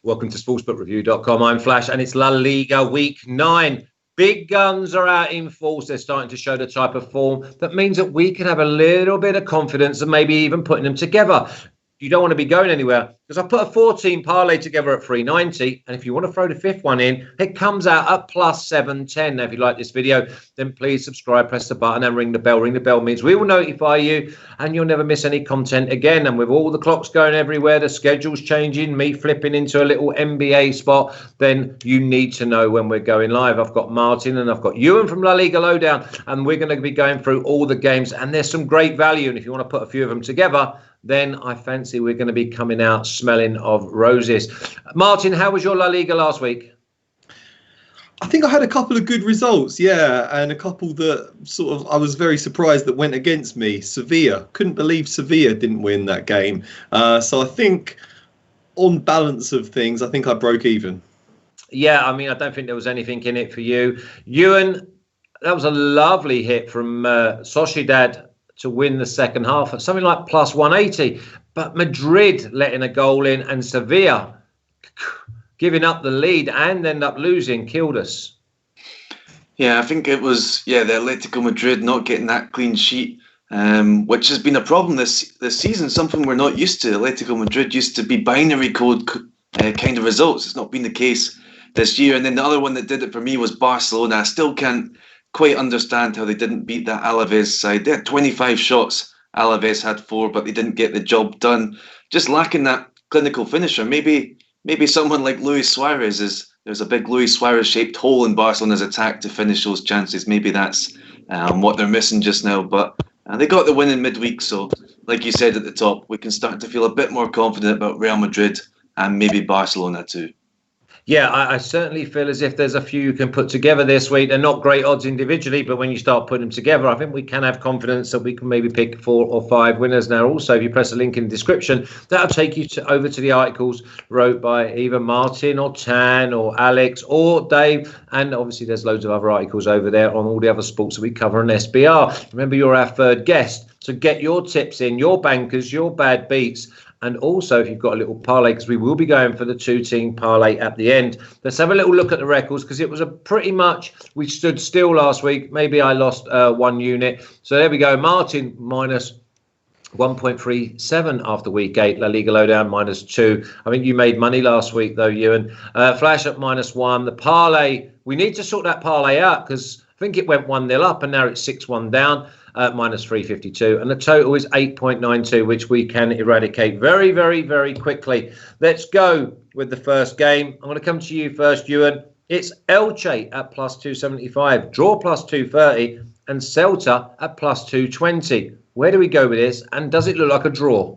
Welcome to sportsbookreview.com. I'm Flash, and it's La Liga Week 9. Big guns are out in force. They're starting to show the type of form that means that we can have a little bit of confidence and maybe even putting them together. You don't want to be going anywhere because I put a 14 parlay together at 390, and if you want to throw the fifth one in, it comes out at plus 710. Now, if you like this video, then please subscribe, press the button, and ring the bell. Ring the bell means we will notify you, and you'll never miss any content again. And with all the clocks going everywhere, the schedule's changing, me flipping into a little NBA spot, then you need to know when we're going live. I've got Martin and I've got Euan from La Liga Lowdown, and we're going to be going through all the games, and there's some great value. And if you want to put a few of them together, then I fancy we're going to be coming out smelling of roses. Martin, how was your La Liga last week? I think I had a couple of good results, yeah, and a couple that sort of I was very surprised that went against me. Sevilla, couldn't believe Sevilla didn't win that game. So I think on balance of things, I think I broke even. Yeah, I mean, I don't think there was anything in it for you. Euan, that was a lovely hit from Sociedad to win the second half at something like plus 180. But Madrid letting a goal in and Sevilla giving up the lead and end up losing killed us. Yeah, I think it was the Atletico Madrid not getting that clean sheet, which has been a problem this season, something we're not used to. Atletico Madrid used to be binary code kind of results. It's not been the case this year. And then the other one that did it for me was Barcelona. I still can't quite understand how they didn't beat that Alaves side. They had 25 shots. Alaves had 4, but they didn't get the job done. Just lacking that clinical finisher. Maybe someone like Luis Suarez there's a big Luis Suarez shaped hole in Barcelona's attack to finish those chances. Maybe that's what they're missing just now. But they got the win in midweek. So like you said at the top, we can start to feel a bit more confident about Real Madrid and maybe Barcelona too. Yeah, I certainly feel as if there's a few you can put together this week. They're not great odds individually, but when you start putting them together, I think we can have confidence that we can maybe pick 4 or 5 winners. Now, also, if you press the link in the description, that'll take you over to the articles wrote by either Martin or Tan or Alex or Dave. And obviously, there's loads of other articles over there on all the other sports that we cover on SBR. Remember, you're our third guest. So get your tips in, your bankers, your bad beats. And also, if you've got a little parlay, because we will be going for the 2-team parlay at the end. Let's have a little look at the records, because it was we stood still last week. Maybe I lost 1 unit. So there we go. Martin minus 1.37 after week 8. La Liga Lowdown minus 2. I think you made money last week, though, Euan. Flash at minus 1. The parlay, we need to sort that parlay out, because I think it went 1-0 up and now it's 6-1 down. Minus 352, and the total is 8.92, which we can eradicate very, very, very quickly. Let's go with the first game. I'm going to come to you first, Euan. It's Elche at plus 275, draw plus 230, and Celta at plus 220. Where do we go with this, and does it look like a draw?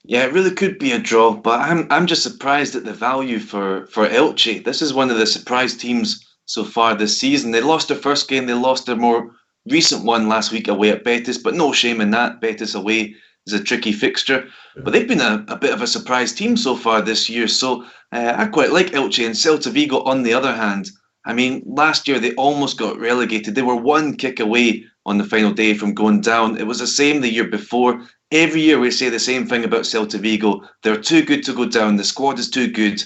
Yeah, it really could be a draw, but I'm just surprised at the value for Elche. This is one of the surprise teams so far this season. They lost their first game. They lost their more recent one last week away at Betis, but no shame in that. Betis away is a tricky fixture, but they've been a bit of a surprise team so far this year. So I quite like Elche. And Celta Vigo, on the other hand, I mean, last year they almost got relegated. They were 1 kick away on the final day from going down. It was the same the year before. Every year we say the same thing about Celta Vigo. They're too good to go down. The squad is too good.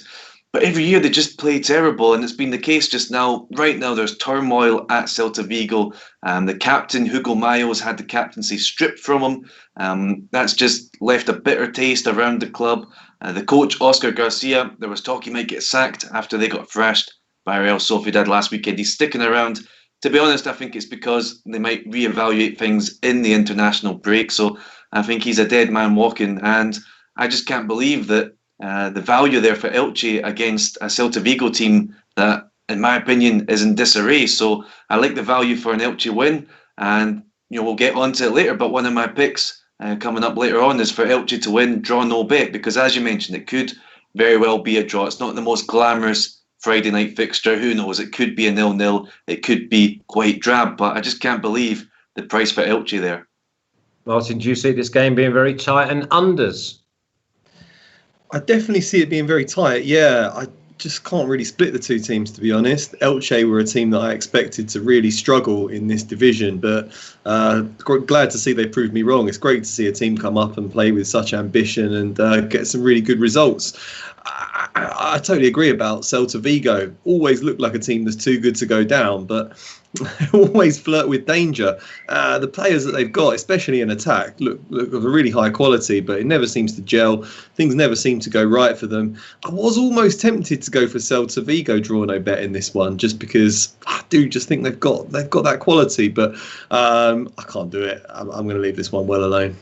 But every year they just play terrible, and it's been the case just now. Right now there's turmoil at Celta Vigo. The captain, Hugo Mayo, has had the captaincy stripped from him. That's just left a bitter taste around the club. The coach, Oscar Garcia, there was talk he might get sacked after they got thrashed by Real Sociedad last weekend. He's sticking around. To be honest, I think it's because they might reevaluate things in the international break. So I think he's a dead man walking, and I just can't believe that the value there for Elche against a Celta Vigo team that, in my opinion, is in disarray. So I like the value for an Elche win, and we'll get onto it later. But one of my picks coming up later on is for Elche to win, draw no bet, because as you mentioned, it could very well be a draw. It's not the most glamorous Friday night fixture. Who knows? It could be a 0-0. It could be quite drab, but I just can't believe the price for Elche there. Martin, do you see this game being very tight and unders? I definitely see it being very tight. Yeah, I just can't really split the two teams, to be honest. Elche were a team that I expected to really struggle in this division, but glad to see they proved me wrong. It's great to see a team come up and play with such ambition and get some really good results. I totally agree about Celta Vigo. Always look like a team that's too good to go down, but always flirt with danger. The players that they've got, especially in attack, look of a really high quality, but it never seems to gel. Things never seem to go right for them. I was almost tempted to go for Celta Vigo draw no bet in this one, just because I do just think they've got that quality, but I can't do it. I'm going to leave this one well alone.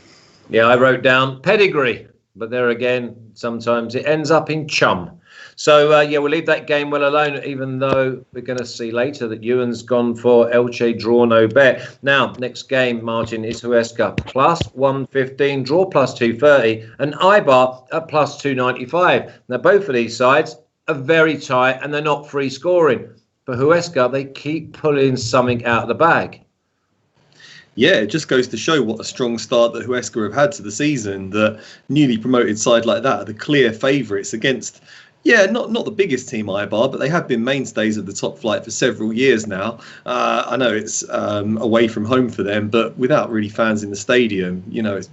Yeah, I wrote down pedigree, but there again, sometimes it ends up in chum. So, we'll leave that game well alone, even though we're going to see later that Euan's gone for Elche draw no bet. Now, next game, Martin, is Huesca plus 115, draw plus 230, and Eibar at plus 295. Now, both of these sides are very tight and they're not free scoring. For Huesca, they keep pulling something out of the bag. Yeah, it just goes to show what a strong start that Huesca have had to the season. The newly promoted side like that are the clear favourites against, not the biggest team, Eibar, but they have been mainstays of the top flight for several years now. I know it's away from home for them, but without really fans in the stadium,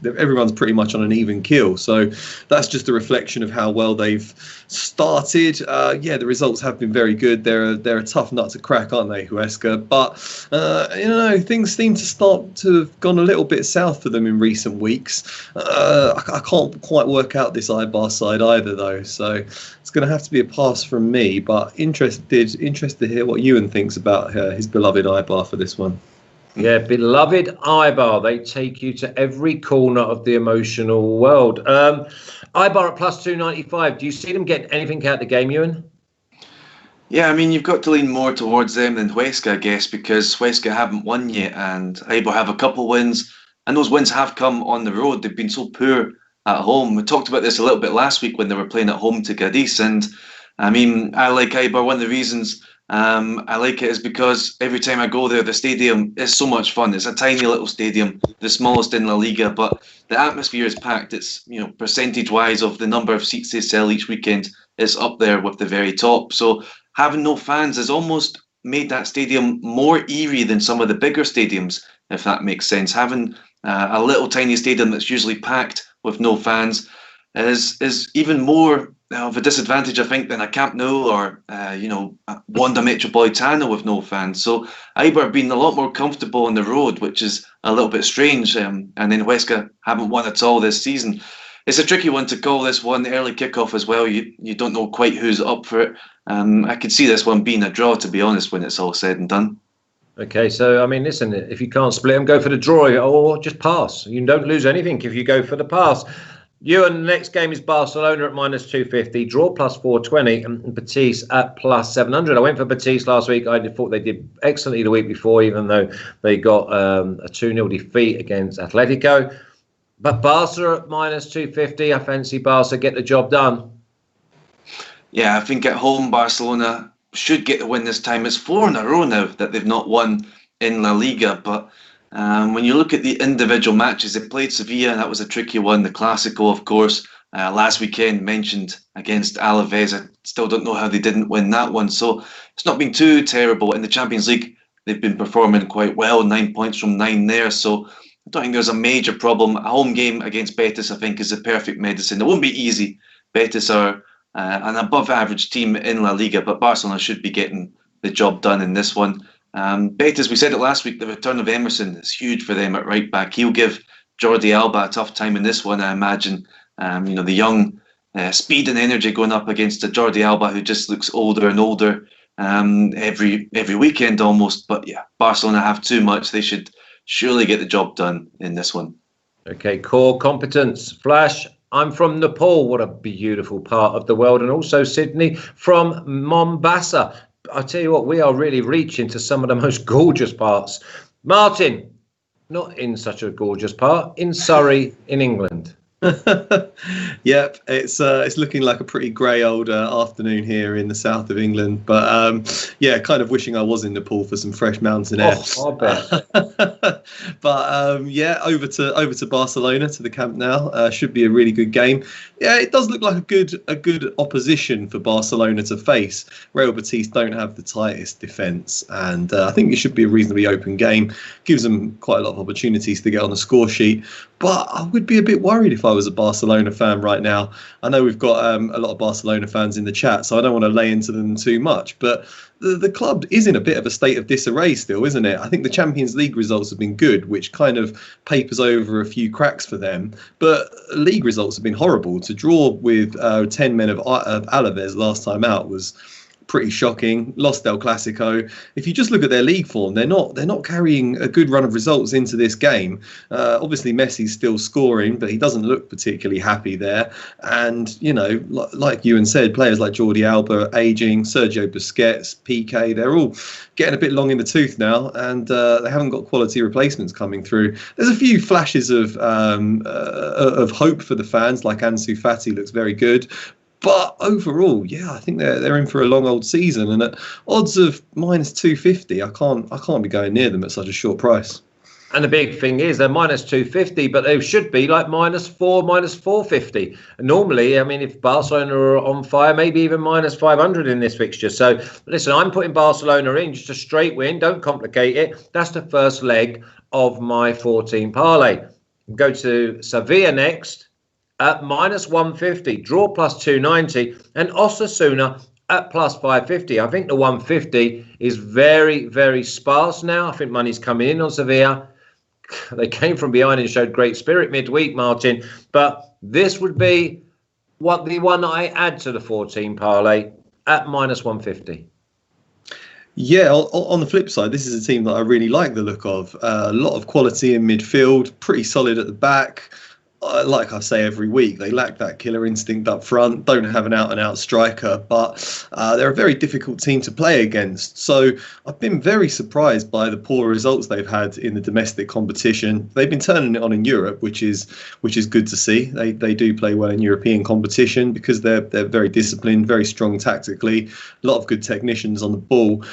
everyone's pretty much on an even keel. So that's just a reflection of how well they've started. The results have been very good. They're a tough nut to crack, aren't they, Huesca? But things seem to start to have gone a little bit south for them in recent weeks. I can't quite work out this Eibar side either, though. So it's going to have to be a pass from me. But interested to hear what Euan thinks about his beloved Eibar for this one. Yeah, beloved Eibar. They take you to every corner of the emotional world. Eibar at plus 295. Do you see them getting anything out of the game, Euan? Yeah, I mean, you've got to lean more towards them than Huesca, I guess, because Huesca haven't won yet and Eibar have a couple wins, and those wins have come on the road. They've been so poor at home. We talked about this a little bit last week when they were playing at home to Cadiz, and I mean, I like Eibar. One of the reasons I like it is because every time I go there, the stadium is so much fun. It's a tiny little stadium, the smallest in La Liga, but the atmosphere is packed. It's, percentage-wise of the number of seats they sell each weekend, is up there with the very top. So having no fans has almost made that stadium more eerie than some of the bigger stadiums, if that makes sense. Having a little tiny stadium that's usually packed with no fans is even more of a disadvantage, I think, than a Camp Nou or Wanda Metropolitano with no fans. So Eibar have been a lot more comfortable on the road, which is a little bit strange. And then Huesca haven't won at all this season. It's a tricky one to call this one. Early kickoff as well. You don't know quite who's up for it. I could see this one being a draw, to be honest, when it's all said and done. Okay, so I mean, listen, if you can't split them, go for the draw or just pass. You don't lose anything if you go for the pass. Euan, the next game is Barcelona at minus 250, draw plus 420, and Betis at plus 700. I went for Betis last week. I thought they did excellently the week before, even though they got a 2-0 defeat against Atletico. But Barca at minus 250, I fancy Barca get the job done. Yeah, I think at home Barcelona should get the win this time. It's 4 in a row now that they've not won in La Liga, but when you look at the individual matches, they played Sevilla, that was a tricky one. The Clásico, of course, last weekend mentioned against Alaves. I still don't know how they didn't win that one. So it's not been too terrible. In the Champions League, they've been performing quite well, 9 points from 9 there. So I don't think there's a major problem. A home game against Betis, I think, is the perfect medicine. It won't be easy. Betis are an above average team in La Liga, but Barcelona should be getting the job done in this one. Betis, we said it last week, the return of Emerson is huge for them at right back. He'll give Jordi Alba a tough time in this one, I imagine. The young speed and energy going up against a Jordi Alba who just looks older and older every weekend almost. But yeah, Barcelona have too much. They should surely get the job done in this one. Okay, core competence. Flash, I'm from Nepal. What a beautiful part of the world. And also Sydney from Mombasa. I tell you what, we are really reaching to some of the most gorgeous parts. Martin, not in such a gorgeous part, in Surrey, in England. Yep, it's looking like a pretty grey old afternoon here in the south of England, but kind of wishing I was in Nepal for some fresh mountain air. I bet. But over to Barcelona, to the Camp Nou. Should be a really good game. Yeah, it does look like a good opposition for Barcelona to face. Real Betis don't have the tightest defence, and I think it should be a reasonably open game. Gives them quite a lot of opportunities to get on the score sheet, but I would be a bit worried if I was a Barcelona fan right now. I know we've got a lot of Barcelona fans in the chat, so I don't want to lay into them too much, but the club is in a bit of a state of disarray still, isn't it? I think the Champions League results have been good, which kind of papers over a few cracks for them. But league results have been horrible. To draw with 10 men of Alaves last time out was pretty shocking. Lost El Clasico. If you just look at their league form, they're not carrying a good run of results into this game. Obviously, Messi's still scoring, but he doesn't look particularly happy there. And like Euan said, players like Jordi Alba aging, Sergio Busquets, Piqué, they're all getting a bit long in the tooth now, and they haven't got quality replacements coming through. There's a few flashes of hope for the fans, like Ansu Fati looks very good. But overall, yeah, I think they're in for a long old season, and at odds of minus 250, I can't be going near them at such a short price. And the big thing is they're minus 250, but they should be like minus 450. And normally, I mean, if Barcelona are on fire, maybe even minus 500 in this fixture. So listen, I'm putting Barcelona in, just a straight win. Don't complicate it. That's the first leg of my 14 parlay. Go to Sevilla next. At minus 150, draw plus 290, and Osasuna at plus 550. I think the 150 is very, very sparse now. I think money's coming in on Sevilla. They came from behind and showed great spirit midweek, Martin. But this would be the one I add to the 14 parlay at minus 150. Yeah, on the flip side, this is a team that I really like the look of. A lot of quality in midfield, pretty solid at the back. Like I say every week, they lack that killer instinct up front, don't have an out-and-out striker, but they're a very difficult team to play against. So I've been very surprised by the poor results they've had in the domestic competition. They've been turning it on in Europe, which is good to see. They do play well in European competition because they're very disciplined, very strong tactically, a lot of good technicians on the ball.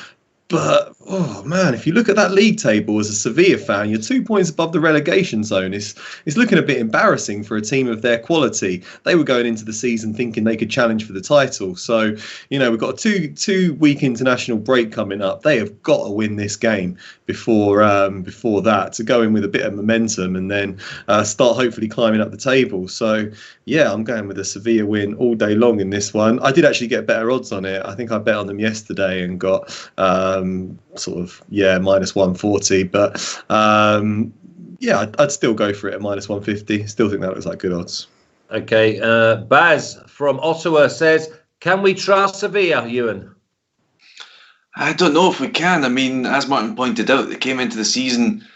But, oh man, if you look at that league table as a Sevilla fan, you're 2 points above the relegation zone. It's looking a bit embarrassing for a team of their quality. They were going into the season thinking they could challenge for the title. So, we've got a two-week international break coming up. They have got to win this game before that to go in with a bit of momentum and then start hopefully climbing up the table. So, yeah, I'm going with a Sevilla win all day long in this one. I did actually get better odds on it. I think I bet on them yesterday and got minus 140. But I'd still go for it at minus 150. Still think that looks like good odds. Okay, Baz from Ottawa says, can we trust Sevilla, Euan? I don't know if we can. I mean, as Martin pointed out, they came into the season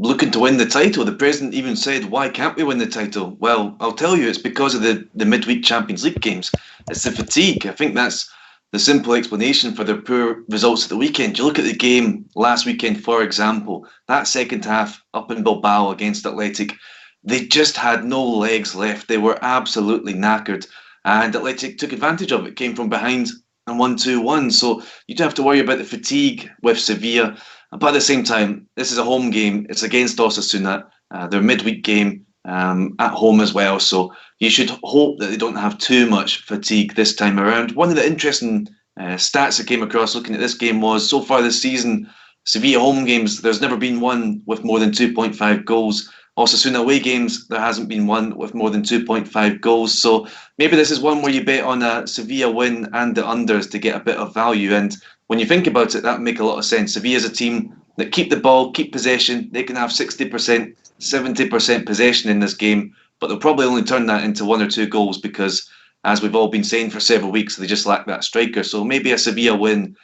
looking to win the title. The president even said, why can't we win the title? Well, I'll tell you, it's because of the midweek Champions League games. It's the fatigue. I think that's the simple explanation for their poor results at the weekend. You look at the game last weekend, for example, that second half up in Bilbao against Athletic, they just had no legs left. They were absolutely knackered. And Athletic took advantage of it, came from behind and won 2-1. So you don't have to worry about the fatigue with Sevilla. But at the same time, this is a home game. It's against Osasuna, their midweek game at home as well. So you should hope that they don't have too much fatigue this time around. One of the interesting stats I came across looking at this game was, so far this season, Sevilla home games, there's never been one with more than 2.5 goals. Osasuna away games, there hasn't been one with more than 2.5 goals. So maybe this is one where you bet on a Sevilla win and the unders to get a bit of value. And when you think about it, that would make a lot of sense. Sevilla is a team that keep the ball, keep possession. They can have 60%, 70% possession in this game, but they'll probably only turn that into 1 or 2 goals because, as we've all been saying for several weeks, they just lack that striker. So maybe a Sevilla win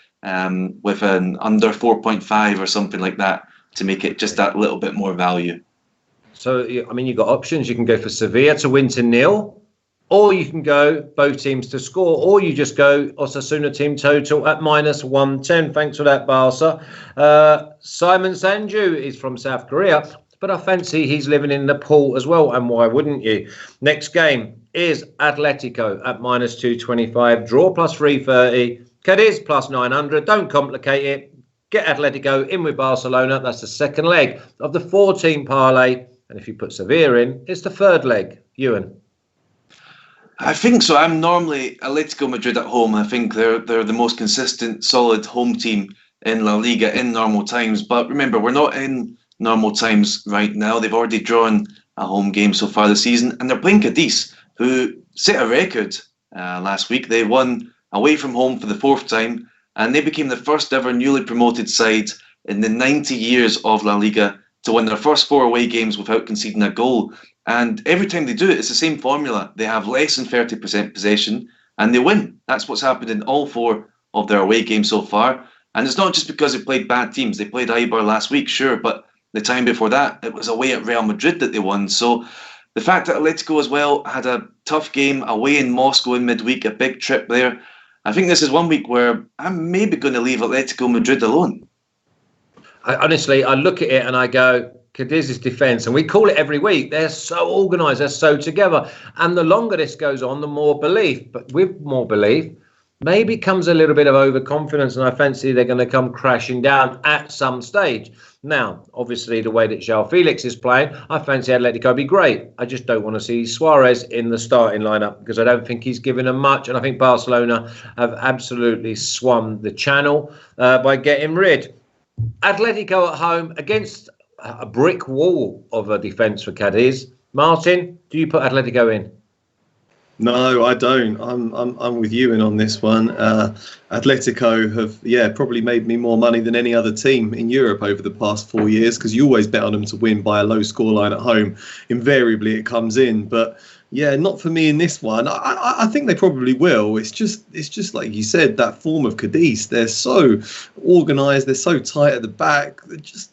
with an under 4.5 or something like that to make it just that little bit more value. So, I mean, you've got options. You can go for Sevilla to win to 0, or you can go both teams to score, or you just go Osasuna team total at minus 110. Thanks for that, Barca. Simon Sanju is from South Korea, but I fancy he's living in Nepal as well, and why wouldn't you? Next game is Atletico at minus 225, draw plus 330, Cadiz plus 900. Don't complicate it. Get Atletico in with Barcelona. That's the second leg of the 14 parlay. And if you put Sevilla in, it's the third leg. Euan? I think so. I'm normally Atletico Madrid at home. I think they're the most consistent, solid home team in La Liga in normal times. But remember, we're not in normal times right now. They've already drawn home game so far this season, and they're playing Cadiz, who set a record last week. They won away from home for the 4th time, and they became the first ever newly promoted side in the 90 years of La Liga to win their first 4 away games without conceding a goal. And every time they do it, it's the same formula. They have less than 30% possession, and they win. That's what's happened in all 4 of their away games so far. And it's not just because they played bad teams. They played Eibar last week, sure, but the time before that, it was away at Real Madrid that they won. So the fact that Atletico as well had a tough game away in Moscow in midweek, a big trip there, I think this is one week where I'm maybe going to leave Atletico Madrid alone. Honestly, I look at it and I go, Cadiz's defence, and we call it every week, they're so organised, they're so together. And the longer this goes on, the more belief. But with more belief, maybe comes a little bit of overconfidence, and I fancy they're going to come crashing down at some stage. Now, obviously, the way that João Felix is playing, I fancy Atletico be great. I just don't want to see Suarez in the starting lineup because I don't think he's given them much. And I think Barcelona have absolutely swum the channel by getting rid. Atletico at home against a brick wall of a defence for Cadiz. Martin, do you put Atletico in? No, I don't. I'm with Euan on this one. Atletico have probably made me more money than any other team in Europe over the past 4 years, because you always bet on them to win by a low scoreline at home. Invariably, it comes in, but yeah, not for me in this one. I think they probably will. It's just like you said, that form of Cadiz. They're so organised. They're so tight at the back. They're just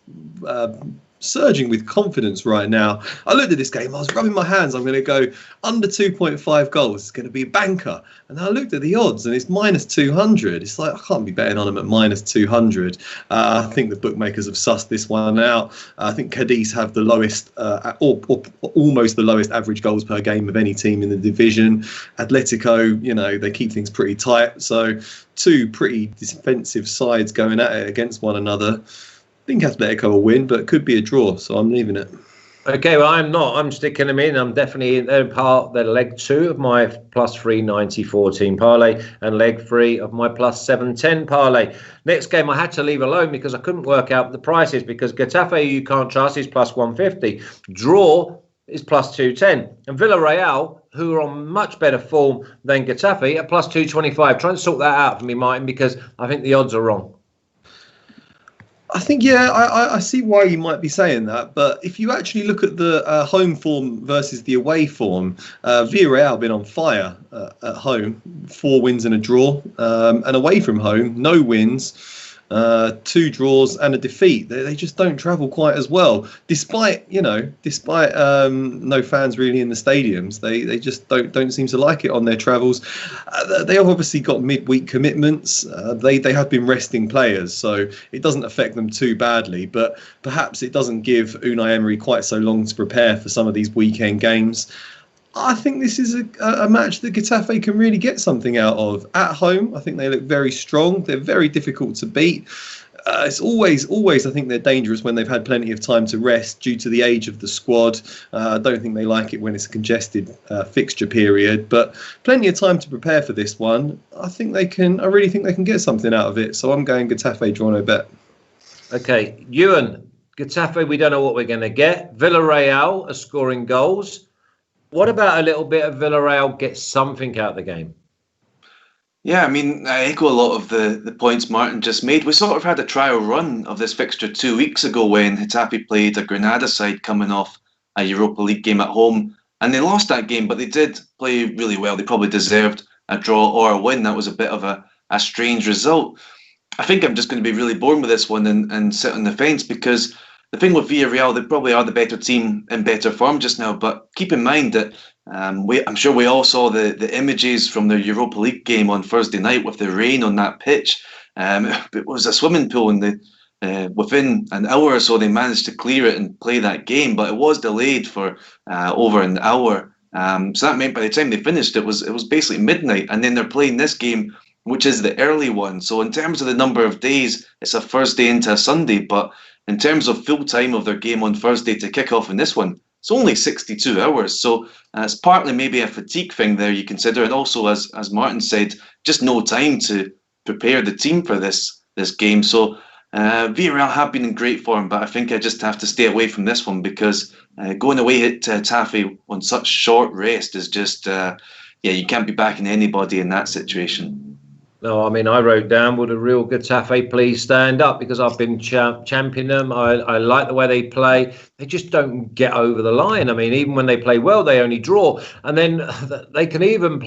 surging with confidence right now. I looked at this game, I was rubbing my hands. I'm going to go under 2.5 goals. It's going to be a banker. And I looked at the odds and it's minus 200. It's like, I can't be betting on them at minus 200. I think the bookmakers have sussed this one out. I think Cadiz have the lowest, or almost the lowest average goals per game of any team in the division. Atletico, they keep things pretty tight. So 2 pretty defensive sides going at it against one another. I think Atletico will win, but it could be a draw, so I'm leaving it. Okay, well, I'm not. I'm sticking them in. I'm definitely in they're leg 2 of my plus 390 14 parlay and leg 3 of my plus 710 parlay. Next game I had to leave alone because I couldn't work out the prices, because Getafe, you can't trust, is plus 150. Draw is plus 210. And Villarreal, who are on much better form than Getafe, at plus 225. Try and sort that out for me, Martin, because I think the odds are wrong. I think, I see why you might be saying that. But if you actually look at the home form versus the away form, Villarreal have been on fire at home. 4 wins and a draw. And away from home, no wins, 2 draws and a defeat. They just don't travel quite as well. Despite no fans really in the stadiums, they just don't seem to like it on their travels. They have obviously got midweek commitments. They have been resting players, so it doesn't affect them too badly. But perhaps it doesn't give Unai Emery quite so long to prepare for some of these weekend games. I think this is a match that Getafe can really get something out of. At home, I think they look very strong. They're very difficult to beat. It's always, I think they're dangerous when they've had plenty of time to rest due to the age of the squad. I don't think they like it when it's a congested fixture period, but plenty of time to prepare for this one. I really think they can get something out of it. So I'm going Getafe, draw no bet. Okay, Euan, Getafe, we don't know what we're going to get. Villarreal are scoring goals. What about a little bit of Villarreal get something out of the game? Yeah, I mean, I echo a lot of the points Martin just made. We sort of had a trial run of this fixture 2 weeks ago when Getafe played a Granada side coming off a Europa League game at home. And they lost that game, but they did play really well. They probably deserved a draw or a win. That was a bit of a strange result. I think I'm just going to be really bored with this one and sit on the fence, because the thing with Villarreal, they probably are the better team in better form just now. But keep in mind that I'm sure we all saw the images from the Europa League game on Thursday night with the rain on that pitch. It was a swimming pool, and within an hour or so they managed to clear it and play that game. But it was delayed for over an hour. So that meant by the time they finished, it was basically midnight. And then they're playing this game, which is the early one. So in terms of the number of days, it's a Thursday into a Sunday. But in terms of full time of their game on Thursday to kick off in this one, it's only 62 hours. So it's partly maybe a fatigue thing there you consider. And also, as Martin said, just no time to prepare the team for this game. So Villarreal have been in great form, but I think I just have to stay away from this one because going away to Getafe on such short rest is just, you can't be backing anybody in that situation. No, I mean, I wrote down, would a real Getafe please stand up, because I've been championing them. I like the way they play. They just don't get over the line. I mean, even when they play well, they only draw. And then they can even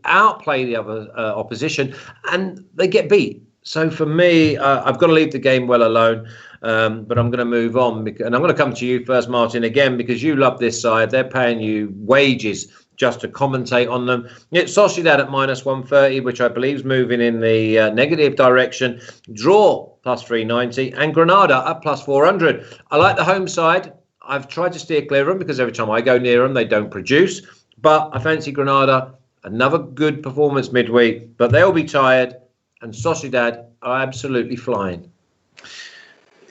outplay the other opposition, and they get beat. So for me, I've got to leave the game well alone. But I'm going to move on. And I'm going to come to you first, Martin, again, because you love this side. They're paying you wages just to commentate on them. It's Sociedad at -130, which I believe is moving in the negative direction. Draw +390, and Granada at +400. I like the home side. I've tried to steer clear of them because every time I go near them, they don't produce. But I fancy Granada. Another good performance midweek, but they'll be tired. And Sociedad are absolutely flying.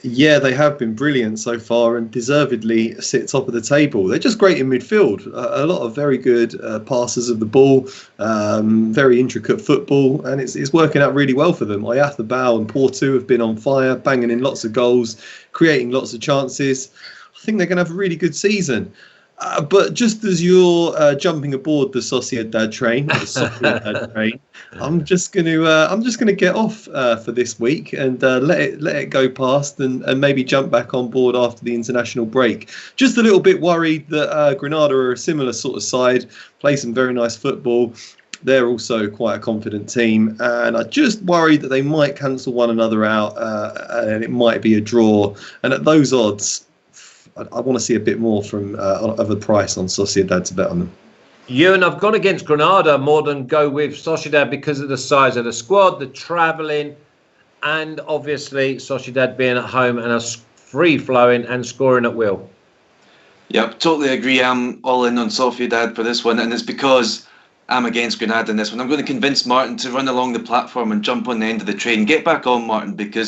Yeah, they have been brilliant so far and deservedly sit top of the table. They're just great in midfield. A lot of very good passers of the ball, very intricate football, and it's working out really well for them. Oyarzábal and Porto have been on fire, banging in lots of goals, creating lots of chances. I think they're going to have a really good season. But just as you're jumping aboard the Sociedad train, I'm just going to get off for this week and let it go past and maybe jump back on board after the international break. Just a little bit worried that Granada are a similar sort of side, play some very nice football. They're also quite a confident team, and I just worried that they might cancel one another out and it might be a draw. And at those odds, I want to see a bit more of a price on Sociedad to bet on them. Euan, I've gone against Granada more than go with Sociedad because of the size of the squad, the travelling, and obviously Sociedad being at home and are free-flowing and scoring at will. Yep, totally agree. I'm all in on Sociedad for this one, and it's because I'm against Granada in this one. I'm going to convince Martin to run along the platform and jump on the end of the train. Get back on, Martin, because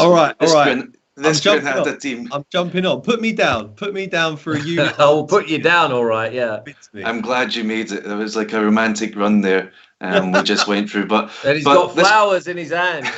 this Granada team. I'm jumping on. Put me down for a unit. I'll put you down, all right, yeah. I'm glad you made it. It was like a romantic run there we just went through. But he's got flowers in his hand.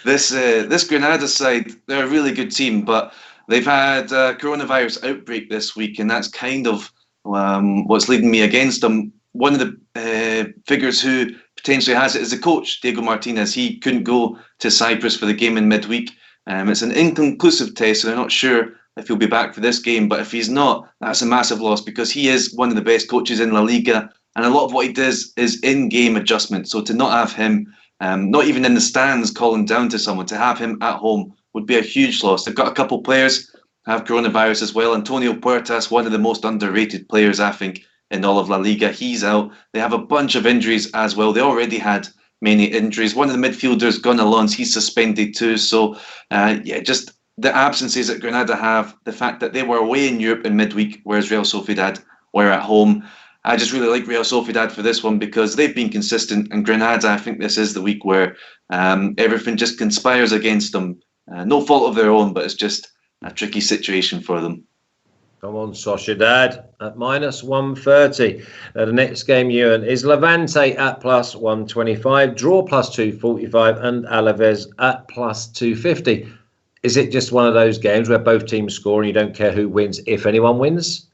This Granada side, they're a really good team, but they've had a coronavirus outbreak this week, and that's kind of what's leading me against them. One of the figures who potentially has it is the coach, Diego Martinez. He couldn't go to Cyprus for the game in midweek. It's an inconclusive test, so they're not sure if he'll be back for this game. But if he's not, that's a massive loss because he is one of the best coaches in La Liga. And a lot of what he does is in-game adjustment. So to not have him, not even in the stands calling down to someone, to have him at home would be a huge loss. They've got a couple players who have coronavirus as well. Antonio Puertas, one of the most underrated players, I think, in all of La Liga. He's out. They have a bunch of injuries as well. They already had many injuries. One of the midfielders, Gunnar Lons, he's suspended too. So, just the absences that Granada have, the fact that they were away in Europe in midweek, whereas Real Sociedad were at home. I just really like Real Sociedad for this one because they've been consistent, and Granada, I think this is the week where everything just conspires against them. No fault of their own, but it's just a tricky situation for them. Come on, Sociedad at -130. The next game, Euan, is Levante at +125, draw +245, and Alaves at +250. Is it just one of those games where both teams score and you don't care who wins if anyone wins?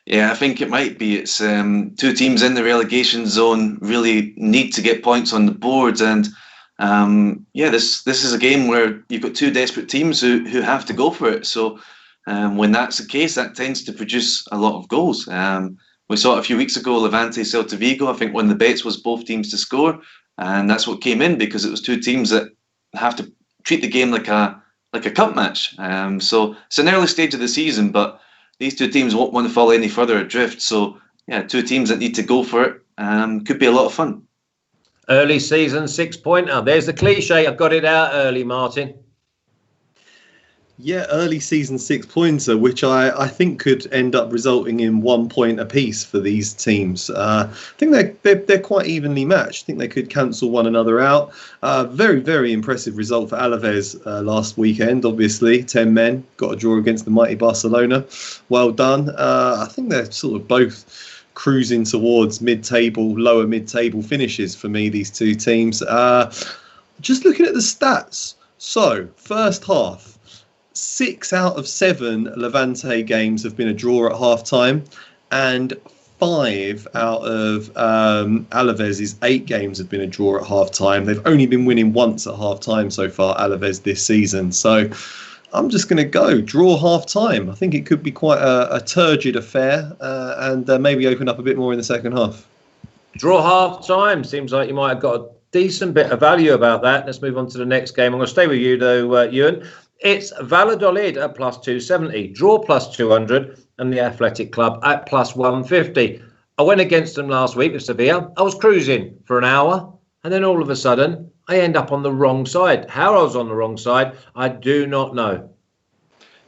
Yeah, I think it might be. It's two teams in the relegation zone really need to get points on the board, and this is a game where you've got two desperate teams who have to go for it. So. When that's the case, that tends to produce a lot of goals. We saw it a few weeks ago, Levante, Celta, Vigo. I think one of the bets was both teams to score, and that's what came in because it was two teams that have to treat the game like a cup match. So it's an early stage of the season, but these two teams won't want to fall any further adrift. So yeah, two teams that need to go for it could be a lot of fun. Early season 6-pointer. There's the cliche. I got it out early, Martin. Yeah, early season 6-pointer, which I think could end up resulting in 1 point apiece for these teams. I think they're quite evenly matched. I think they could cancel one another out. Very, very impressive result for Alaves last weekend, obviously. 10 men, got a draw against the mighty Barcelona. Well done. I think they're sort of both cruising towards mid-table, lower mid-table finishes for me, these two teams. Just looking at the stats. So, first half. 6 out of 7 Levante games have been a draw at half-time, and 5 out of Alaves' 8 games have been a draw at half-time. They've only been winning once at half-time so far, Alaves, this season. So I'm just going to go draw half-time. I think it could be quite a turgid affair and maybe open up a bit more in the second half. Draw half-time. Seems like you might have got a decent bit of value about that. Let's move on to the next game. I'm going to stay with you, though, Euan. It's Valladolid at plus 270, draw plus 200, and the Athletic Club at plus 150. I went against them last week with Sevilla. I was cruising for an hour, and then all of a sudden, I end up on the wrong side. How I was on the wrong side, I do not know.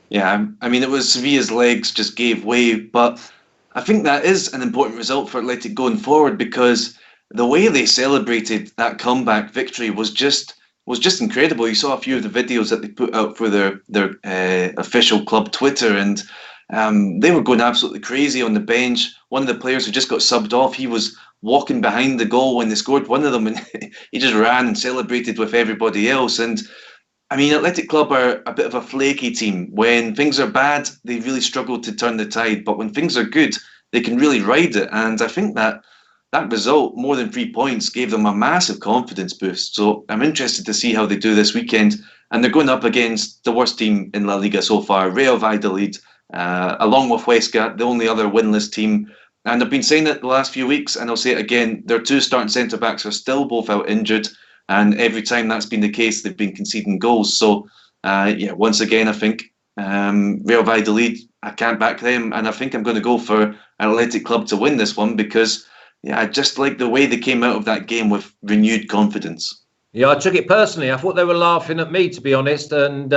Yeah, I mean, it was Sevilla's legs just gave way, but I think that is an important result for Athletic going forward, because the way they celebrated that comeback victory was just incredible. You saw a few of the videos that they put out for their official club Twitter, and they were going absolutely crazy on the bench. One of the players who just got subbed off, he was walking behind the goal when they scored one of them, and he just ran and celebrated with everybody else. And I mean, Athletic Club are a bit of a flaky team. When things are bad, they really struggle to turn the tide, but when things are good, they can really ride it. And I think that result, more than 3 points, gave them a massive confidence boost. So I'm interested to see how they do this weekend. And they're going up against the worst team in La Liga so far, Real Valladolid, along with Huesca, the only other winless team. And I've been saying it the last few weeks, and I'll say it again, their 2 starting centre-backs are still both out injured. And every time that's been the case, they've been conceding goals. So, once again, I think Real Valladolid, I can't back them. And I think I'm going to go for Athletic Club to win this one, because I just like the way they came out of that game with renewed confidence. Yeah, I took it personally. I thought they were laughing at me, to be honest. And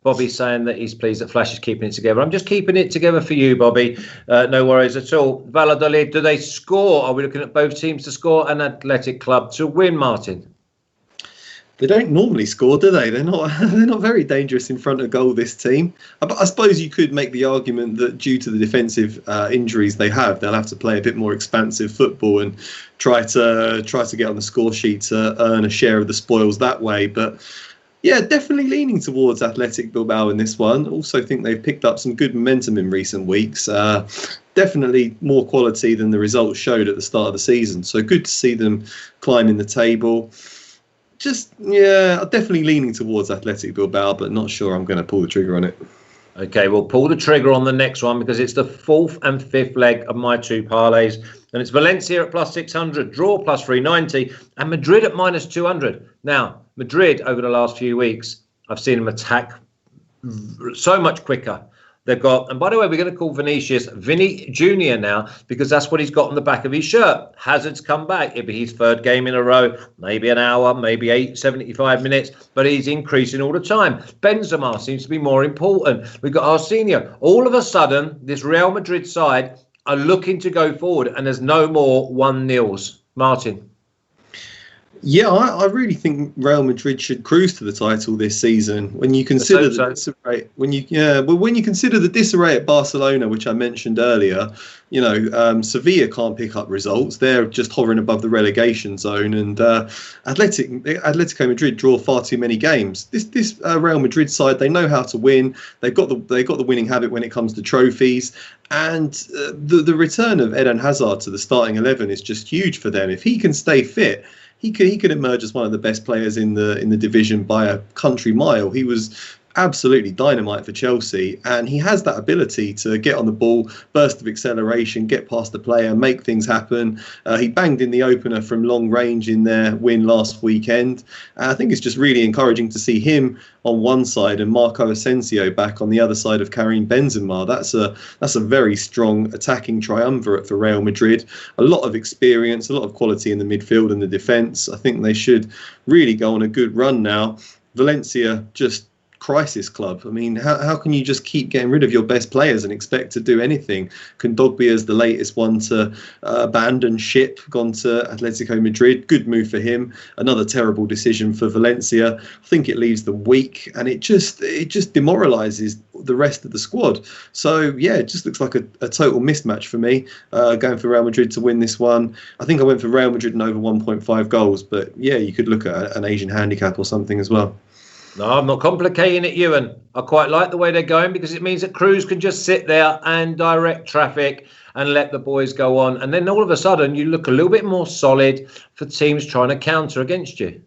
Bobby's saying that he's pleased that Flash is keeping it together. I'm just keeping it together for you, Bobby. No worries at all. Valladolid, do they score? Are we looking at both teams to score and Athletic Club to win, Martin? They don't normally score, do they? They're not very dangerous in front of goal, this team. But I suppose you could make the argument that due to the defensive injuries they have, they'll have to play a bit more expansive football and try to get on the score sheet to earn a share of the spoils that way. But yeah, definitely leaning towards Athletic Bilbao in this one. Also think they've picked up some good momentum in recent weeks. Definitely more quality than the results showed at the start of the season. So good to see them climbing the table. Definitely leaning towards Athletic Bilbao, but not sure I'm going to pull the trigger on it. Okay, we'll pull the trigger on the next one, because it's the 4th and 5th leg of my 2 parlays. And it's Valencia at plus 600, draw plus 390, and Madrid at minus 200. Now, Madrid, over the last few weeks, I've seen them attack so much quicker. They've got, and by the way, we're going to call Vinicius Vinny Jr. now, because that's what he's got on the back of his shirt. Hazard's come back. It'll be his 3rd game in a row, maybe an hour, maybe 75 minutes, but he's increasing all the time. Benzema seems to be more important. We've got Arsenio. All of a sudden, this Real Madrid side are looking to go forward, and there's no more 1-0s. Martin. Yeah, I really think Real Madrid should cruise to the title this season. When you consider the disarray, when you consider the disarray at Barcelona, which I mentioned earlier, Sevilla can't pick up results. They're just hovering above the relegation zone, and Atletico Madrid draw far too many games. This Real Madrid side, they know how to win. They've got the winning habit when it comes to trophies, and the return of Eden Hazard to the starting 11 is just huge for them. If he can stay fit, he could emerge as one of the best players in the division by a country mile. He was absolutely dynamite for Chelsea, and he has that ability to get on the ball, burst of acceleration, get past the player, make things happen. He banged in the opener from long range in their win last weekend. I think it's just really encouraging to see him on one side and Marco Asensio back on the other side of Karim Benzema. That's a very strong attacking triumvirate for Real Madrid. A lot of experience, a lot of quality in the midfield and the defence. I think they should really go on a good run now. Valencia just crisis club. I mean, how can you just keep getting rid of your best players and expect to do anything? Kondogbia's the latest one to abandon ship, gone to Atletico Madrid. Good move for him. Another terrible decision for Valencia. I think it leaves them weak, and it just demoralises the rest of the squad. So yeah, it just looks like a total mismatch for me. Going for Real Madrid to win this one. I think I went for Real Madrid and over 1.5 goals, but yeah, you could look at an Asian handicap or something as well. No, I'm not complicating it, Euan. I quite like the way they're going because it means that Cruz can just sit there and direct traffic and let the boys go on. And then all of a sudden, you look a little bit more solid for teams trying to counter against you.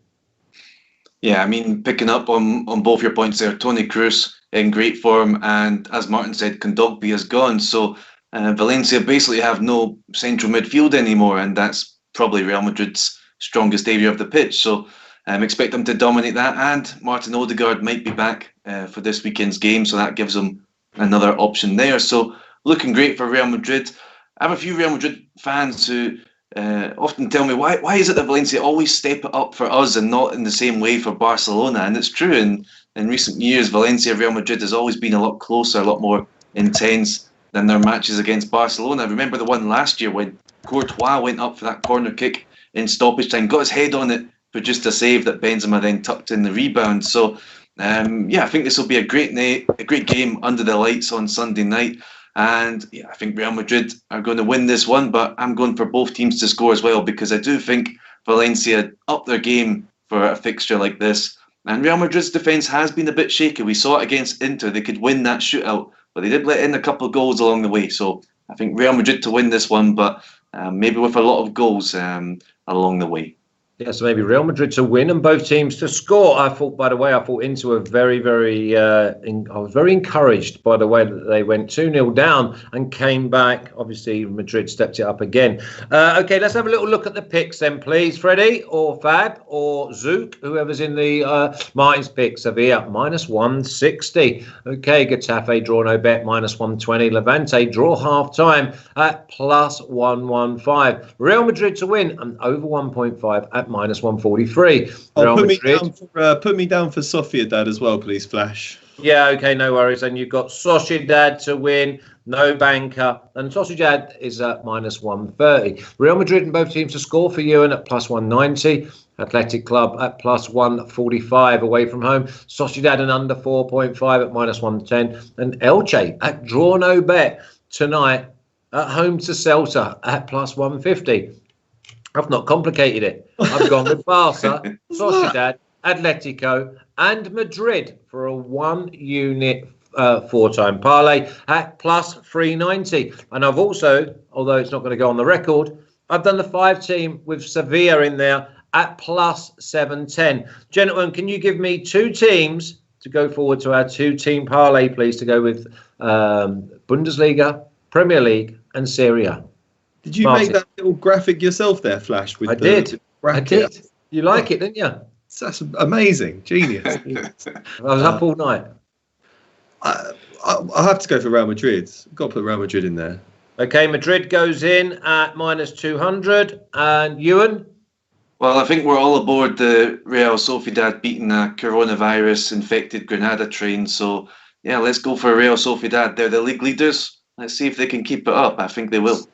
Yeah, I mean, picking up on both your points there, Toni Kroos in great form, and as Martin said, Kondogbia is gone. So Valencia basically have no central midfield anymore, and that's probably Real Madrid's strongest area of the pitch. So expect them to dominate that, and Martin Odegaard might be back for this weekend's game, so that gives them another option there. So looking great for Real Madrid. I have a few Real Madrid fans who often tell me, why is it that Valencia always step it up for us and not in the same way for Barcelona? And it's true, in recent years, Valencia, Real Madrid has always been a lot closer, a lot more intense than their matches against Barcelona. I remember the one last year when Courtois went up for that corner kick in stoppage time, got his head on it, produced a save that Benzema then tucked in the rebound. So, I think this will be a great game under the lights on Sunday night. And I think Real Madrid are going to win this one, but I'm going for both teams to score as well, because I do think Valencia up their game for a fixture like this. And Real Madrid's defence has been a bit shaky. We saw it against Inter. They could win that shootout, but they did let in a couple of goals along the way. So I think Real Madrid to win this one, but maybe with a lot of goals along the way. Yeah, so maybe Real Madrid to win and both teams to score. I thought into a very, very, I was very encouraged by the way that they went 2-0 down and came back. Obviously, Madrid stepped it up again. Okay, let's have a little look at the picks then, please. Freddie or Fab or Zook, whoever's in the Martin's pick. Sevilla, -160. Okay, Getafe, draw no bet, -120. Levante, draw half-time at +115. Real Madrid to win and over 1.5 at -143. Put me down for Sociedad as well, please, Flash. Yeah, okay, no worries. And you've got Sociedad to win, no banker, and Sociedad is at -130. Real Madrid and both teams to score for Euan at +190. Athletic Club at +145 away from home. Sociedad and under 4.5 at -110. And Elche at draw no bet tonight at home to Celta at +150. I've not complicated it. I've gone with Barca, Sociedad, Atletico and Madrid for a one-unit four-time parlay at +390. And I've also, although it's not going to go on the record, I've done the 5-team with Sevilla in there at +710. Gentlemen, can you give me 2 teams to go forward to our 2-team parlay, please, to go with Bundesliga, Premier League and Serie A? Did you make that little graphic yourself there, Flash? I did. You like it, didn't you? That's amazing. Genius. I was up all night. I have to go for Real Madrid. Got to put Real Madrid in there. Okay, Madrid goes in at -200. And Euan? Well, I think we're all aboard the Real Sociedad beating a coronavirus-infected Granada train. So, yeah, let's go for Real Sociedad. They're the league leaders. Let's see if they can keep it up. I think they will.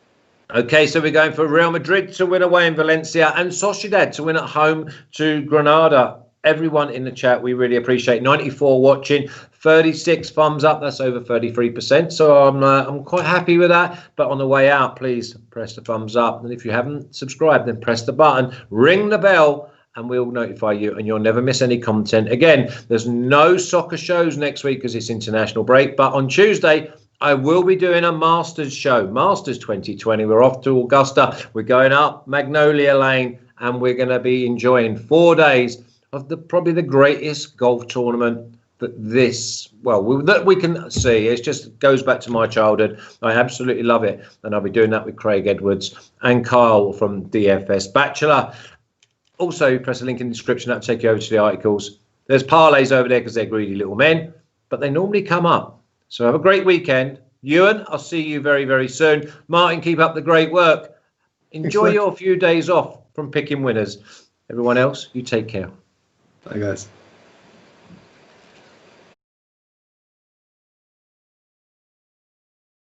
Okay, so we're going for Real Madrid to win away in Valencia and Sociedad to win at home to Granada. Everyone in the chat, we really appreciate. 94 watching, 36 thumbs up. That's over 33%. So I'm quite happy with that. But on the way out, please press the thumbs up. And if you haven't subscribed, then press the button, ring the bell, and we'll notify you, and you'll never miss any content. Again, there's no soccer shows next week because it's international break. But on Tuesday, I will be doing a Masters show, Masters 2020. We're off to Augusta. We're going up Magnolia Lane, and we're going to be enjoying 4 days of probably the greatest golf tournament that we can see. It just goes back to my childhood. I absolutely love it, and I'll be doing that with Craig Edwards and Kyle from DFS Bachelor. Also, press the link in the description. That'll take you over to the articles. There's parlays over there because they're greedy little men, but they normally come up. So have a great weekend. Euan, I'll see you very, very soon. Martin, keep up the great work. Enjoy your few days off from picking winners. Everyone else, you take care. Bye, guys.